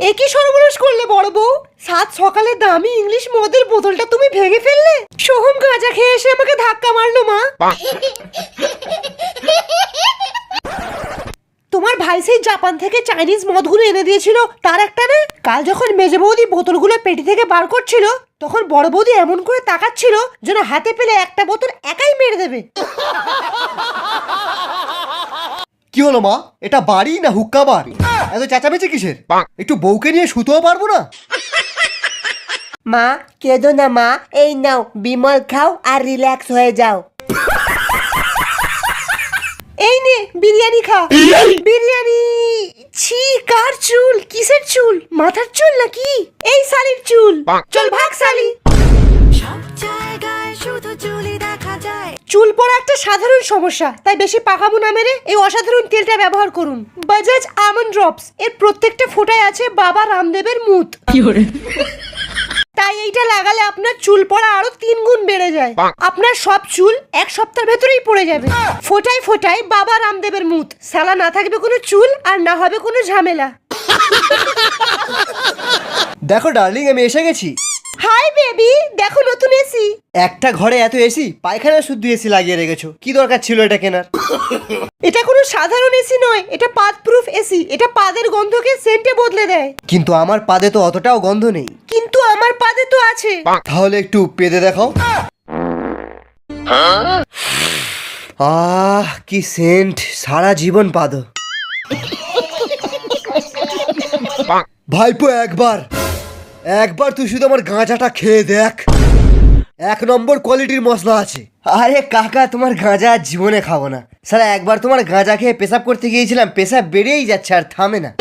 একই সর্বনাশ করলে বড় বউ। সাত সকালে দামি ইংলিশ মদের বোতলটা তুমি ভেঙে ফেললে। সোহম গাঁজা খেয়ে এসে আমাকে ধাক্কা মারলো মা। তোমার ভাই সেই জাপান থেকে চাইনিজ মদগুলো এনে দিয়েছিল, তার একটা না? কাল যখন মেজে বৌদি বোতলগুলো পেটি থেকে বার করছিল, তখন বড় বৌদি এমন করে তাকাচ্ছিল যেন হাতে পেলে একটা বোতল একাই মেরে দেবে। কি হলো মা, এটা বাড়ি না হুক্কা বার? এত চেঁচামেচি কিসের? একটু বউকে নিয়ে শুতেও পারবো না? মা কেঁদো না মা, এই নাও বিমল খাও আর রিল্যাক্স হয়ে যাও। এই নে বিরিয়ানি খা। বিরিয়ানি? ছি, কার চুল? কিসের চুল? মাথার চুল নাকি? এই শালির চুল। চল ভাগ শালি। চুল পড়া একটা সাধারণ সমস্যা, তাই বেশি পাকাবো না মেরে এই অসাধারণ তেলটা ব্যবহার করুন, বাজাজ আমন্ড ড্রপস। এর প্রত্যেকটা ফোঁটায় আছে বাবা রামদেবের মুত। তাই এইটা লাগালে আপনার চুল পড়া আরো 3 গুণ বেড়ে যায়। আপনার সব চুল এক সপ্তাহের ভেতরেই পড়ে যাবে। ফোঁটায় ফোঁটায় বাবা রামদেবের মুত। সালা না থাকবে কোনো চুল আর না হবে কোনো ঝামেলা। দেখো ডার্লিং, আমি এসে গেছি। হাই বেবি, দেখো নতুন এসি। একটা ঘরে এত এসি, পায়খানা শুদ্ধ এসি লাগিয়ে রেখেছো, কি দরকার ছিল এটা কেনার? এটা কোনো সাধারণ এসি নয়, এটা পাদ প্রুফ এসি। এটা পাদের গন্ধকে সেন্টে বদলে দেয়। কিন্তু আমার পাদে তো অতটাও গন্ধ নেই। কিন্তু আমার পাদে তো আছে। তাহলে একটু পেদে দেখাও। আহ কি সেন্ট, সারা জীবন পাদো। ভাইপো একবার তুই শুধু আমার গাঁজাটা খেয়ে দেখ, 1 নম্বর কোয়ালিটির মশলা আছে। আরে কাকা, তোমার গাঁজা আর জীবনে খাবো না। সারা একবার তোমার গাঁজা খেয়ে পেশাব করতে গিয়েছিলাম, পেশাব বেরিয়েই যাচ্ছে আর থামে না।